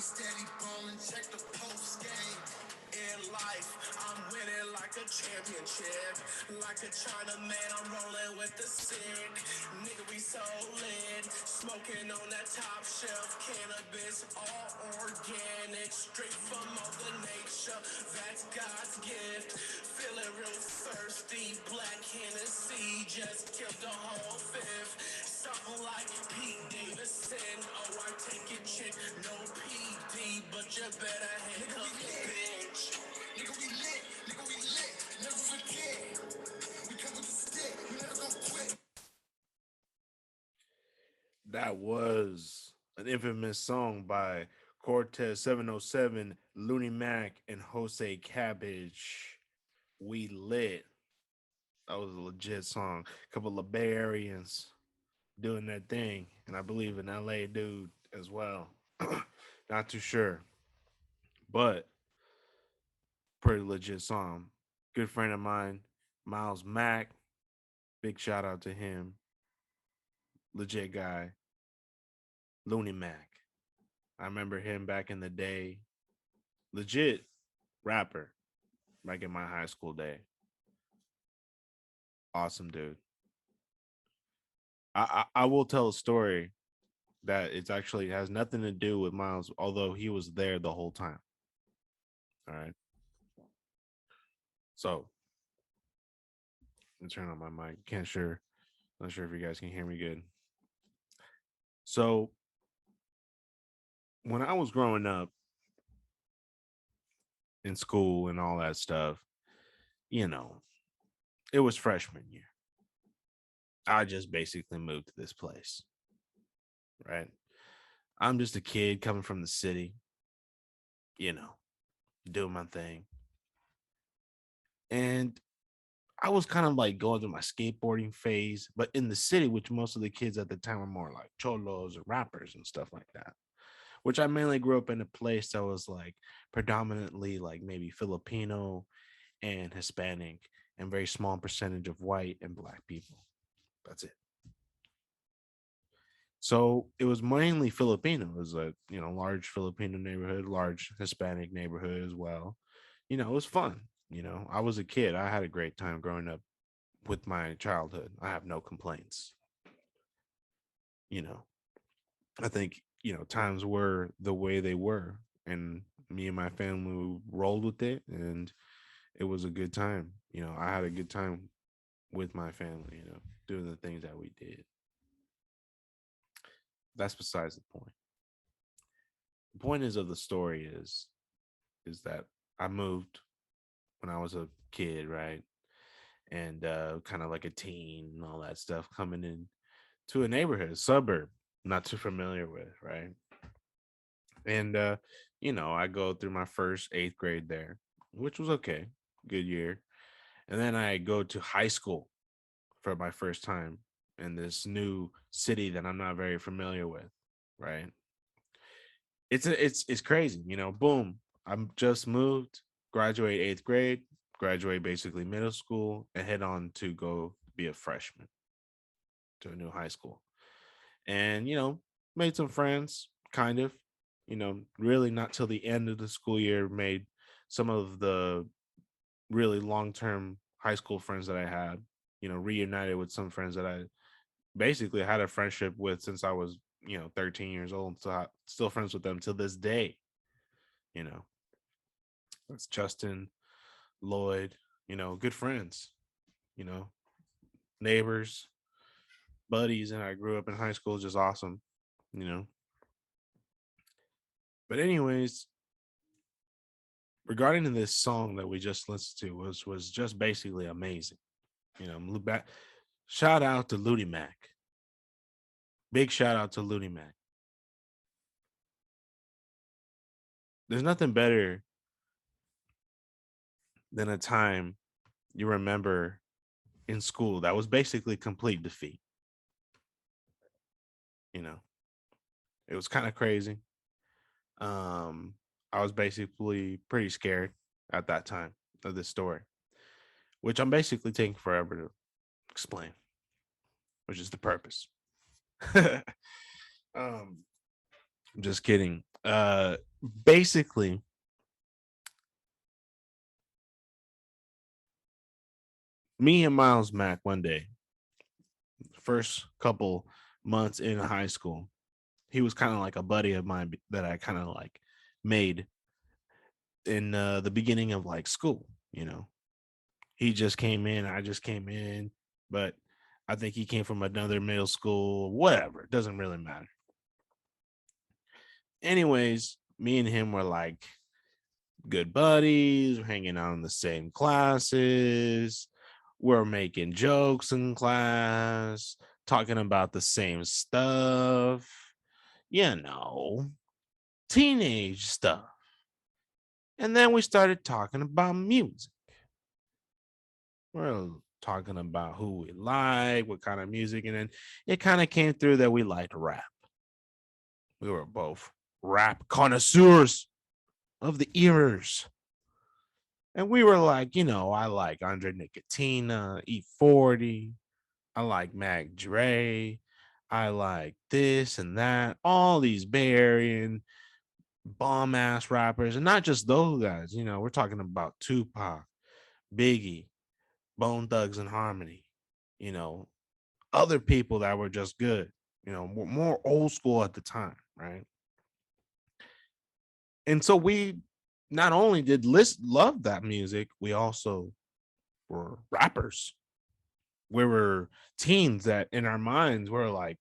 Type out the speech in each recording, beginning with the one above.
steady ballin', check the post game. In life, I'm winning like a championship. Like a Chinaman, I'm rolling with the sick. Nigga, we so lit. Smoking on that top shelf cannabis, all organic, straight from Mother Nature. That's God's gift. Feeling real thirsty, black Hennessy just killed the whole fifth. Something like Pete Davidson. Oh, I take it, chick, no PD, but you better handcuff the bitch. Nigga, we lit, nigga, we lit, never forget. We come with the stick, we never gonna quit. That was an infamous song by Cortez 707, Looney Mack, and Hosay Cabbage. We lit. That was a legit song. A couple of Bay Areans doing that thing, and I believe an LA dude as well. Not too sure, but pretty legit song. Good friend of mine, Miles Mack. Big shout out to him. Legit guy, Looney Mack. I remember him back in the day. Legit rapper back in my high school day. Awesome dude. I will tell a story that it's actually has nothing to do with Miles, although he was there the whole time. All right. So let me turn on my mic. Can't sure. Not sure if you guys can hear me good. So when I was growing up in school and all that stuff, you know, it was freshman year. I just basically moved to this place, right? I'm just a kid coming from the city, you know, doing my thing. And I was kind of like going through my skateboarding phase, but in the city, which most of the kids at the time were more like cholos or rappers and stuff like that. Which I mainly grew up in a place that was like predominantly like maybe Filipino and Hispanic and very small percentage of white and black people. That's it. So it was mainly Filipino. It was a large Filipino neighborhood, large Hispanic neighborhood as well. It was fun. I was a kid. I had a great time growing up with my childhood. I have no complaints. You know, I think times were the way they were, and me and my family rolled with it, and it was a good time. I had a good time with my family. Doing the things that we did. That's besides the point. The point is of the story is that I moved when I was a kid, right? And kind of like a teen and all that stuff coming in to a neighborhood, a suburb, not too familiar with, right? And I go through my first eighth grade there, which was okay, good year. And then I go to high school for my first time in this new city that I'm not very familiar with, right? It's crazy, boom. I'm just moved, graduate eighth grade, graduate basically middle school, and head on to go be a freshman to a new high school. And made some friends, kind of. Really not till the end of the school year made some of the really long term high school friends that I had. Reunited with some friends that I basically had a friendship with since I was 13 years old. So I still friends with them till this day. You know, that's Justin, Lloyd. Good friends. You know, neighbors, buddies, and I grew up in high school. Just awesome. You know, but anyways, regarding this song that we just listened to was just basically amazing. Look back. Shout out to Looney Mack. Big shout out to Looney Mack. There's nothing better than a time you remember in school that was basically complete defeat. You know, it was kind of crazy. Um, I was basically pretty scared at that time of this story, which I'm basically taking forever to explain, which is the purpose. I'm just kidding. basically, me and Miles Mack one day, first couple months in high school, he was kind of like a buddy of mine that I kind of like made in the beginning of like school. You know, he just came in, I just came in, but I think he came from another middle school, whatever. It doesn't really matter. Anyways, me and him were like good buddies, we're hanging out in the same classes, we're making jokes in class, talking about the same stuff, you know, teenage stuff. And then we started talking about music. We're talking about who we like, what kind of music, and then it kind of came through that we liked rap. We were both rap connoisseurs of the ears. And we were like, you know, I like Andre Nicotina, E40. I like Mac Dre. I like this and that. All these Bay Area bomb ass rappers. And not just those guys. You know, we're talking about Tupac, Biggie, Bone Thugs and Harmony. You know, other people that were just good. You know, more old school at the time, right? And so we not only did love that music, we also were rappers. We were teens that in our minds were like,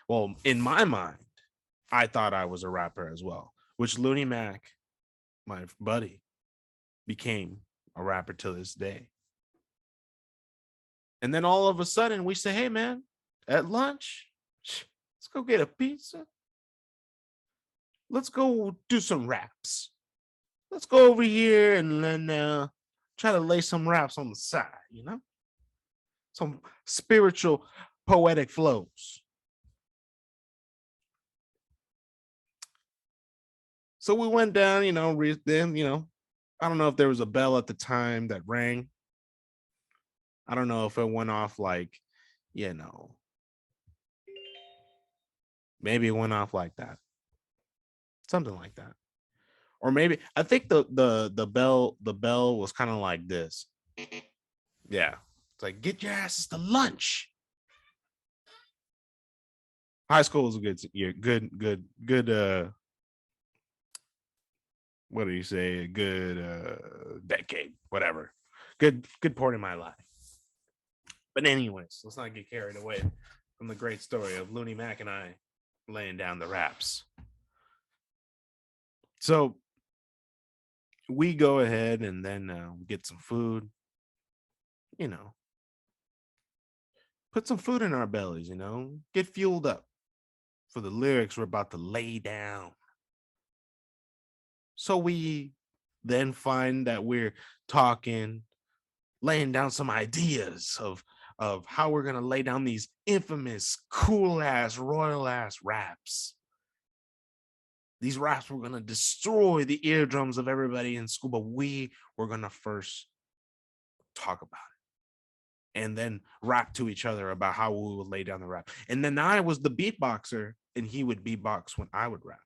well, in my mind, I thought I was a rapper as well, which Looney Mack, my buddy, became a rapper to this day. And then all of a sudden we say, hey man, at lunch, let's go get a pizza. Let's go do some raps. Let's go over here and then try to lay some raps on the side, you know? Some spiritual, poetic flows. So we went down, you know, then, you know, I don't know if there was a bell at the time that rang. I don't know if it went off like, you know, maybe it went off like that. Something like that. Or maybe I think the bell was kind of like this. Yeah. It's like get your asses to lunch. High school was a good year. Good what do you say? A good decade, whatever. Good part of my life. But anyways, let's not get carried away from the great story of Looney Mack and I laying down the raps. So we go ahead and then get some food, you know, put some food in our bellies, you know, get fueled up for the lyrics we're about to lay down. So we then find that we're talking, laying down some ideas of how we're gonna lay down these infamous, cool ass, royal ass raps. These raps were gonna destroy the eardrums of everybody in school, but we were gonna first talk about it and then rap to each other about how we would lay down the rap. And then I was the beatboxer and he would beatbox when I would rap.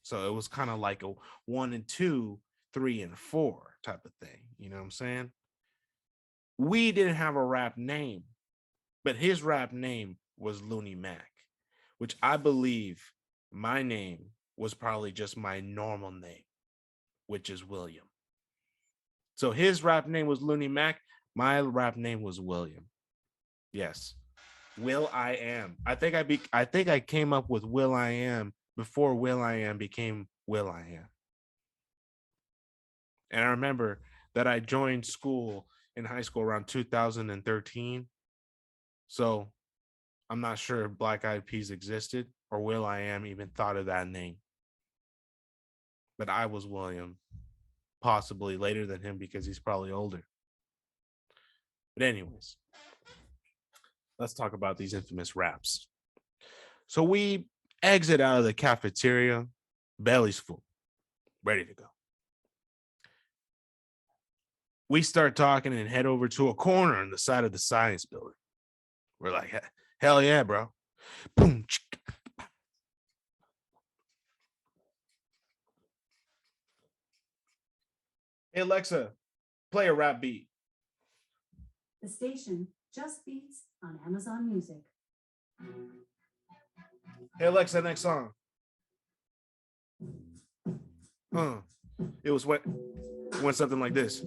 So it was kind of like a 1 and 2, 3 and 4 type of thing. You know what I'm saying? We didn't have a rap name, but his rap name was Looney Mack, which I believe my name was probably just my normal name, which is William. So his rap name was Looney Mack. My rap name was William. Yes. Will I Am. I think I came up with Will I Am before Will I Am became Will I Am. And I remember that I joined school in high school around 2013. So I'm not sure if Black Eyed Peas existed or Will I Am even thought of that name. But I was William, possibly later than him because he's probably older. But anyways, let's talk about these infamous raps. So we exit out of the cafeteria, belly's full, ready to go. We start talking and head over to a corner on the side of the science building. We're like, hell yeah, bro. Boom. Hey, Alexa, play a rap beat. The station just beats on Amazon Music. Hey, Alexa, next song. It went something like this.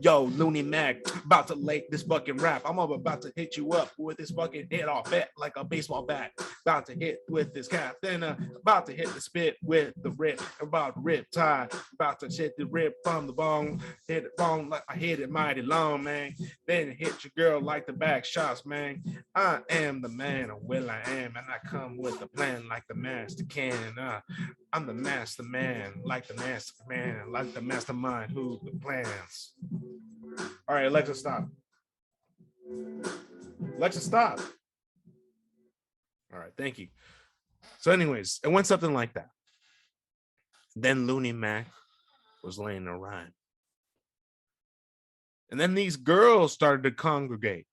Yo, Looney Mack, about to lay this fucking rap. I'm about to hit you up with this fucking head off bat like a baseball bat. About to hit with this cap, then about to hit the spit with the rip. About to rip tie, about to shit the rip from the bone. Hit it bone like I hit it mighty long, man. Then hit your girl like the back shots, man. I am the man, or will I am, and I come with a plan like the master can. I'm the master man, like the master man, like the mastermind who the plans. All right, Alexa, stop. Alexa, stop. All right, thank you. So anyways, it went something like that. Then Looney Mack was laying a rhyme. And then these girls started to congregate.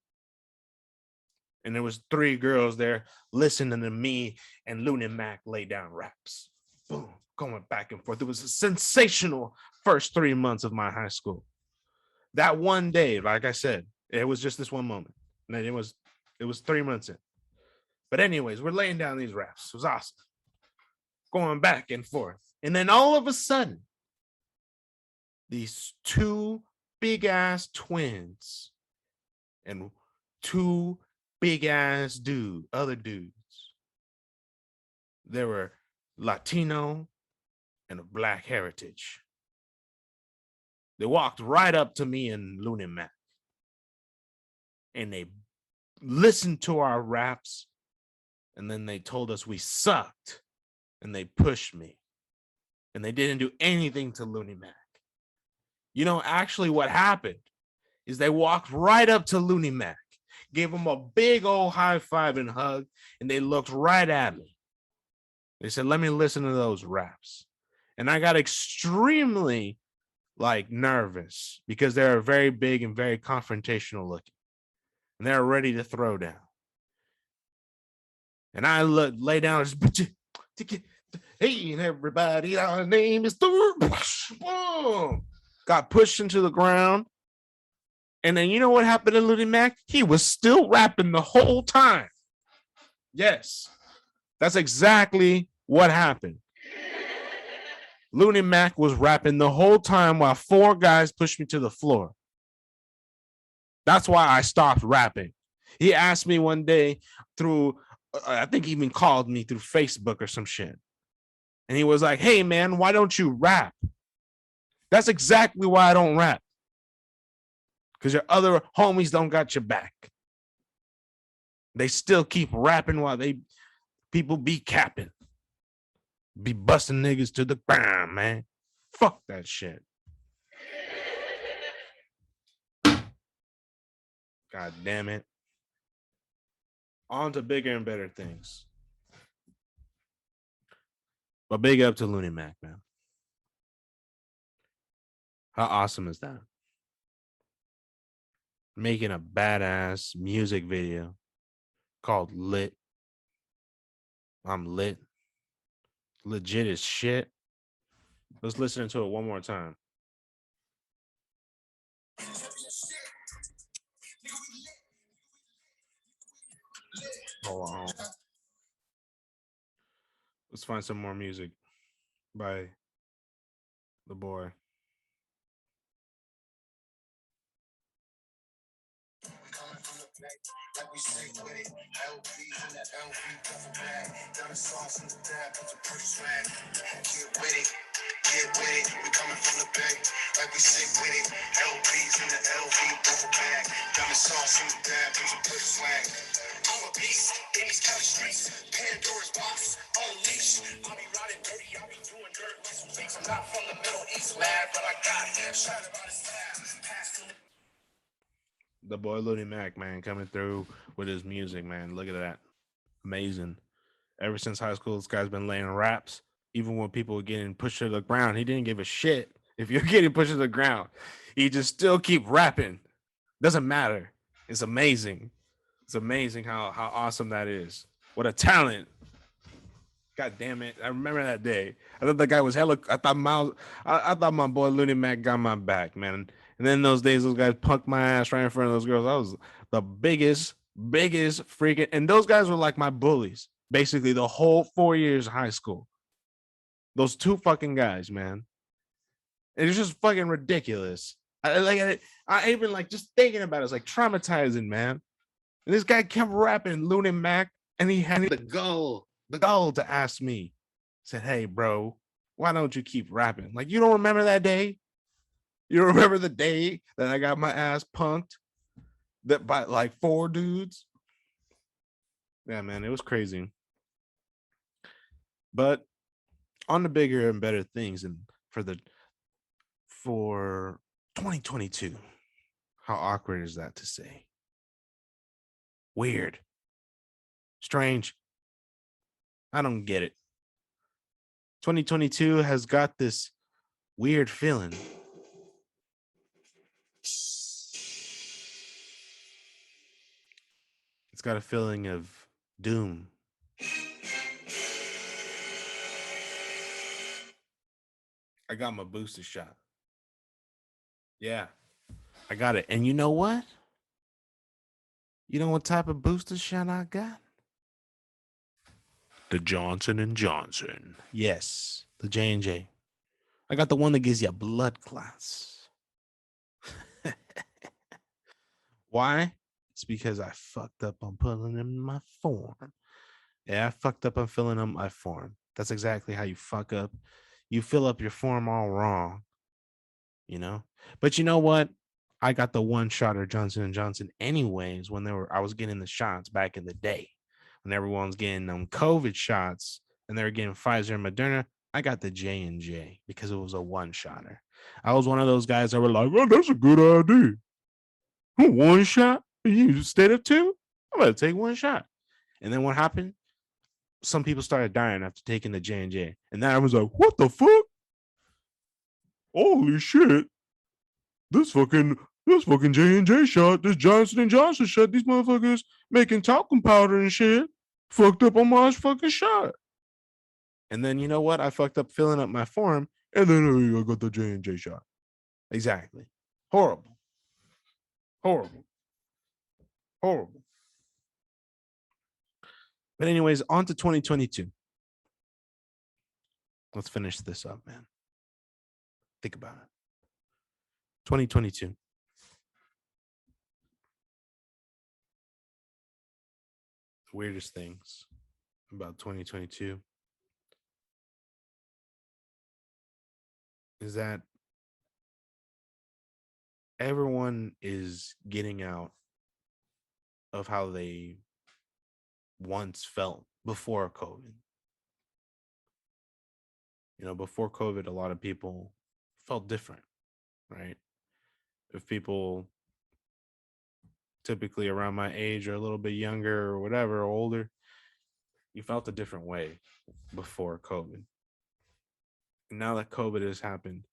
And there was 3 girls there listening to me and Looney Mack lay down raps. Boom, going back and forth. It was a sensational first 3 months of my high school. That one day, like I said, it was just this one moment. And it was 3 months in. But anyways, we're laying down these raps. It was awesome. Going back and forth. And then all of a sudden, these 2 big ass twins and 2 big ass other dudes. They were Latino and of Black heritage. They walked right up to me and Looney Mack. And they listened to our raps. And then they told us we sucked. And they pushed me. And they didn't do anything to Looney Mack. You know, actually what happened is they walked right up to Looney Mack, gave him a big old high five and hug, and they looked right at me. They said, let me listen to those raps. And I got extremely nervous because they're very big and very confrontational looking. And they're ready to throw down. And I lay down. Hey, everybody, our name is boom. Got pushed into the ground. And then you know what happened to Looney Mack? He was still rapping the whole time. Yes, that's exactly what happened. Looney Mack was rapping the whole time while 4 guys pushed me to the floor. That's why I stopped rapping. He asked me one day through, I think he even called me through Facebook or some shit. And he was like, hey, man, why don't you rap? That's exactly why I don't rap. Because your other homies don't got your back. They still keep rapping while people be capping. Be busting niggas to the ground, man. Fuck that shit. God damn it. On to bigger and better things. But big up to Looney Mack, man. How awesome is that? Making a badass music video called Lit. I'm lit. Legit as shit. Let's listen to it one more time. Hold on. Let's find some more music by the boy. Like we say with it, LBs in the LB toughen bag. Got a sauce in the dab, put the pretty swag. Get with it, we coming from the bay. Like we say with it, LBs in the LB toughen bag. Got a sauce in the dab, put the pretty swag. I'm a beast in these kind of streets. Pandora's box, unleashed. I'll be riding dirty, I'll be doing dirt like some things. I'm not from the Middle East, lad, but I got it. Shot about his slab, passed through The boy Looney Mack, man, coming through with his music, man. Look at that. Amazing. Ever since high school, this guy's been laying raps. Even when people were getting pushed to the ground, he didn't give a shit. If you're getting pushed to the ground, he just still keep rapping. Doesn't matter. It's amazing. It's amazing how awesome that is. What a talent. God damn it! I remember that day. I thought that guy was hella. I thought my boy Looney Mack got my back, man. And then those days, those guys punked my ass right in front of those girls. I was the biggest freaking. And those guys were like my bullies, basically the whole 4 years of high school. Those two fucking guys, man. It's just fucking ridiculous. I even like just thinking about it, it's like traumatizing, man. And this guy kept rapping Looney Mack, and he had the gall to ask me, said, "Hey, bro, why don't you keep rapping? Like, you don't remember that day? You don't remember the day that I got my ass punked that by like 4 dudes?" Yeah, man, it was crazy. But on the bigger and better things, and for 2022, how awkward is that to say? Weird, strange. I don't get it. 2022 has got this weird feeling. It's got a feeling of doom. I got my booster shot. Yeah, I got it. And you know what? You know what type of booster shot I got? The Johnson and Johnson. Yes, the J&J. I got the one that gives you blood clots. Why? It's because I fucked up on putting in my form. Yeah, I fucked up on filling up my form. That's exactly how you fuck up. You fill up your form all wrong, you know? But you know what? I got the one shot of Johnson and Johnson anyways when I was getting the shots back in the day. When everyone's getting COVID shots and they were getting Pfizer and Moderna, I got the J&J because it was a one-shotter. I was one of those guys that were like, "Oh, that's a good idea. One shot? You instead of two? I'm gonna take one shot." And then what happened? Some people started dying after taking the J&J. And then I was like, "What the fuck? Holy shit. This fucking J&J shot, this Johnson and Johnson shot, these motherfuckers making talcum powder and shit. Fucked up on my fucking shot." And then you know what? I fucked up filling up my form, and then I got the J&J shot. Exactly. Horrible. Horrible. Horrible. But anyways, on to 2022. Let's finish this up, man. Think about it. 2022. The weirdest things about 2022 is that everyone is getting out of how they once felt before COVID. You know, before COVID, a lot of people felt different, right? If people typically around my age or a little bit younger or whatever, or older, you felt a different way before COVID. And now that COVID has happened,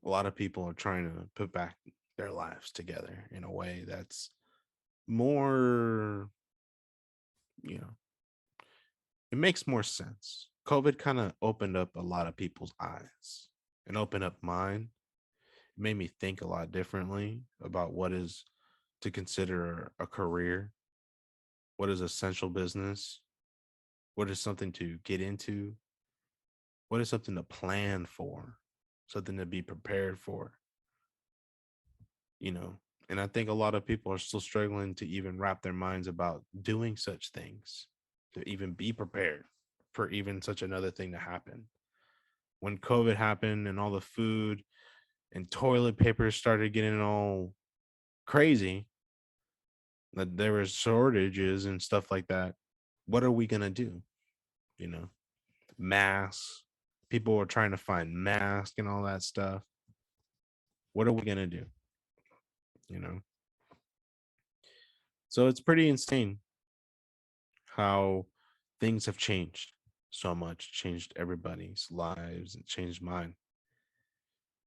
a lot of people are trying to put back their lives together in a way that's more, you know, it makes more sense. COVID kind of opened up a lot of people's eyes and opened up mine. It made me think a lot differently about what is to consider a career, what is essential business, what is something to get into, what is something to plan for, something to be prepared for, you know. And I think a lot of people are still struggling to even wrap their minds about doing such things, to even be prepared for even such another thing to happen. When COVID happened and all the food and toilet paper started getting all crazy, that there were shortages and stuff like that, what are we going to do? You know, masks, people were trying to find masks and all that stuff. What are we going to do? You know, so it's pretty insane how things have changed so much, changed everybody's lives and changed mine.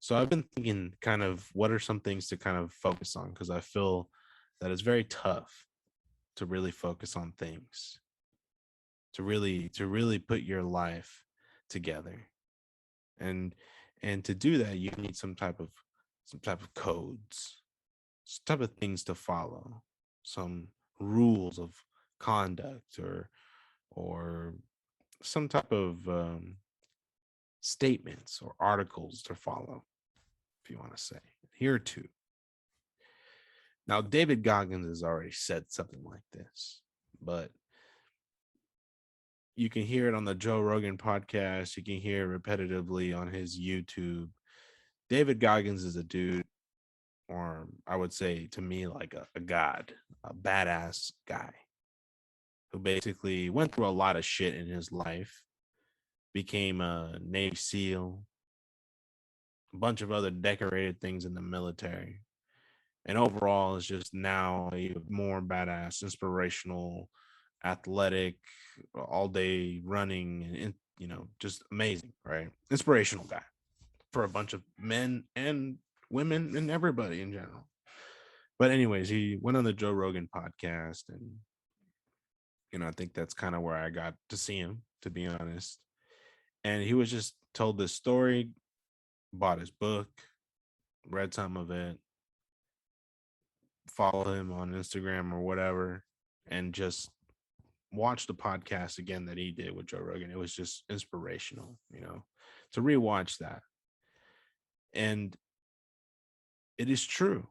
So I've been thinking kind of what are some things to kind of focus on, because I feel that it's very tough to really focus on things. to really put your life together. And to do that, you need some type of codes, some type of things to follow, some rules of conduct, or some type of statements or articles to follow, if you want to say. Here too. Now, David Goggins has already said something like this, but you can hear it on the Joe Rogan podcast. You can hear it repetitively on his YouTube. David Goggins is a dude, or I would say to me, like a god, a badass guy who basically went through a lot of shit in his life, became a Navy SEAL, a bunch of other decorated things in the military. And overall, is just now a more badass, inspirational, athletic, all day running, and just amazing, right? Inspirational guy for a bunch of men and women and everybody in general. But anyways, he went on the Joe Rogan podcast, and I think that's kind of where I got to see him, to be honest. And he was just told this story, bought his book, read some of it, follow him on Instagram or whatever, and just watch the podcast again that he did with Joe Rogan. It was just inspirational, to rewatch that. And it is true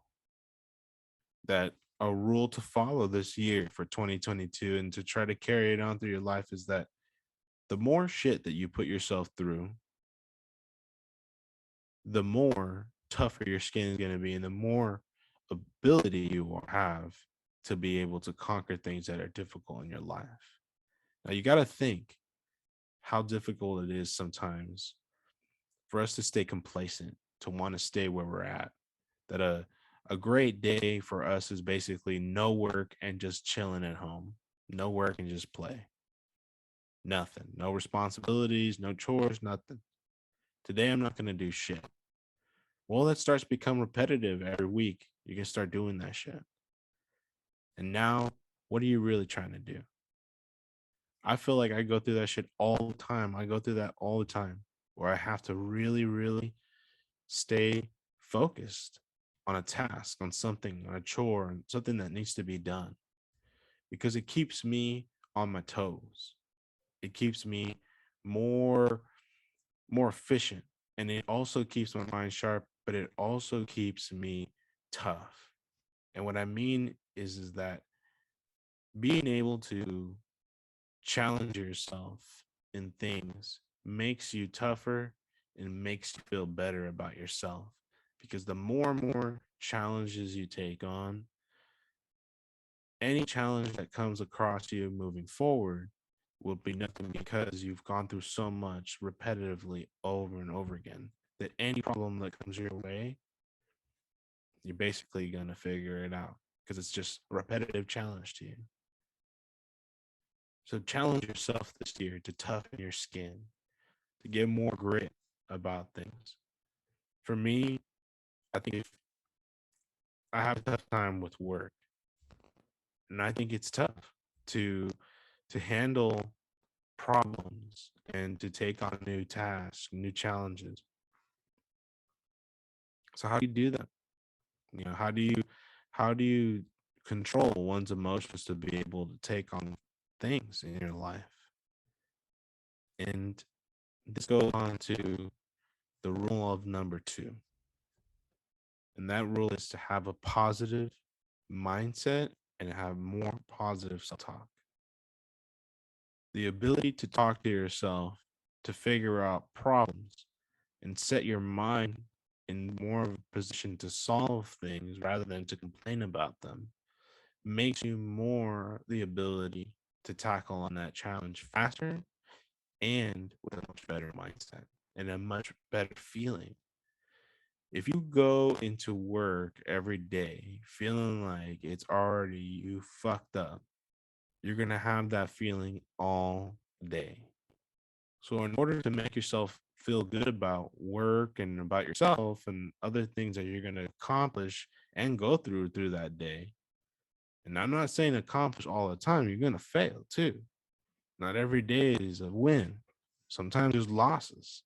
that a rule to follow this year for 2022 and to try to carry it on through your life is that the more shit that you put yourself through, the more tougher your skin is going to be, and the more ability you will have to be able to conquer things that are difficult in your life. Now, you got to think how difficult it is sometimes for us to stay complacent, to want to stay where we're at. That a great day for us is basically no work and just chilling at home. No work and just play. Nothing. No responsibilities, no chores, nothing. Today I'm not going to do shit. Well, that starts to become repetitive every week. You can start doing that shit. And now, what are you really trying to do? I feel like I go through that shit all the time. I go through that all the time where I have to really, really stay focused on a task, on something, on a chore, and something that needs to be done, because it keeps me on my toes. It keeps me more efficient, and it also keeps my mind sharp, but it also keeps me tough. And what I mean is that being able to challenge yourself in things makes you tougher and makes you feel better about yourself, because the more and more challenges you take on, any challenge that comes across you moving forward will be nothing, because you've gone through so much repetitively over and over again that any problem that comes your way, you're basically going to figure it out, because it's just a repetitive challenge to you. So challenge yourself this year to toughen your skin, to get more grit about things. For me, I think if I have a tough time with work, and I think it's tough to handle problems and to take on new tasks, new challenges. So how do you do that? How do you control one's emotions to be able to take on things in your life? And this goes on to the rule of number 2. And that rule is to have a positive mindset and have more positive self-talk. The ability to talk to yourself, to figure out problems, and set your mind in more of a position to solve things rather than to complain about them, makes you more the ability to tackle on that challenge faster and with a much better mindset and a much better feeling. If you go into work every day feeling like it's already you fucked up, you're going to have that feeling all day. So in order to make yourself feel good about work and about yourself and other things that you're going to accomplish and go through that day, and I'm not saying accomplish all the time, you're going to fail too. Not every day is a win. Sometimes there's losses.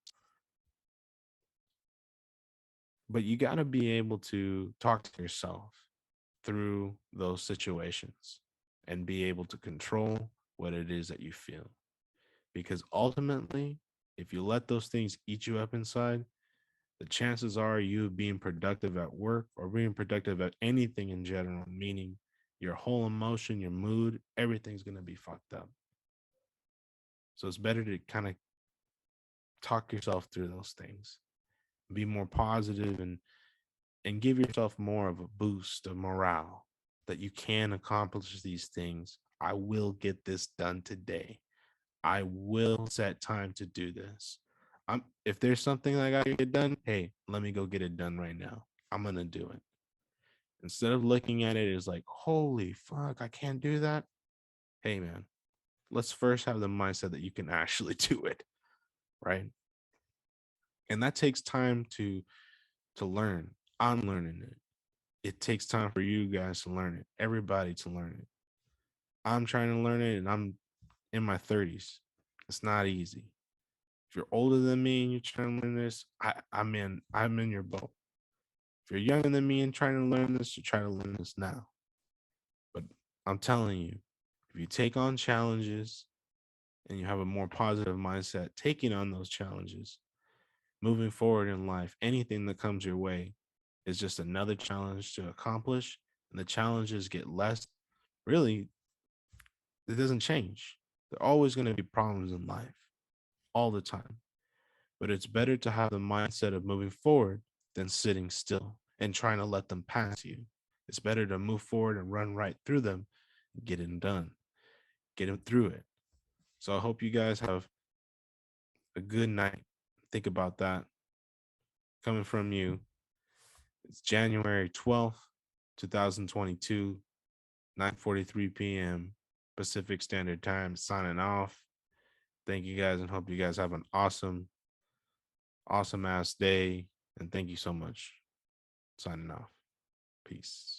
But you got to be able to talk to yourself through those situations and be able to control what it is that you feel. Because ultimately, if you let those things eat you up inside, the chances are you being productive at work or being productive at anything in general, meaning your whole emotion, your mood, everything's going to be fucked up. So it's better to kind of talk yourself through those things, be more positive and give yourself more of a boost of morale that you can accomplish these things. I will get this done today. I will set time to do this. If there's something I gotta get done, hey, let me go get it done right now. I'm gonna do it. Instead of looking at it as like, holy fuck, I can't do that. Hey man, let's first have the mindset that you can actually do it. Right. And that takes time to learn. I'm learning it. It takes time for you guys to learn it, everybody to learn it. I'm trying to learn it and I'm in my 30s. It's not easy. If you're older than me and you're trying to learn this, I'm in your boat. If you're younger than me and trying to learn this, you try to learn this now. But I'm telling you, if you take on challenges and you have a more positive mindset, taking on those challenges, moving forward in life, anything that comes your way is just another challenge to accomplish. And the challenges get less. Really, it doesn't change. There are always going to be problems in life all the time. But it's better to have the mindset of moving forward than sitting still and trying to let them pass you. It's better to move forward and run right through them, get it done, get it through it. So I hope you guys have a good night. Think about that. Coming from you, it's January 12th, 2022, 9:43 p.m. Pacific Standard Time, signing off. Thank you guys and hope you guys have an awesome ass day. And thank you so much. Signing off. Peace.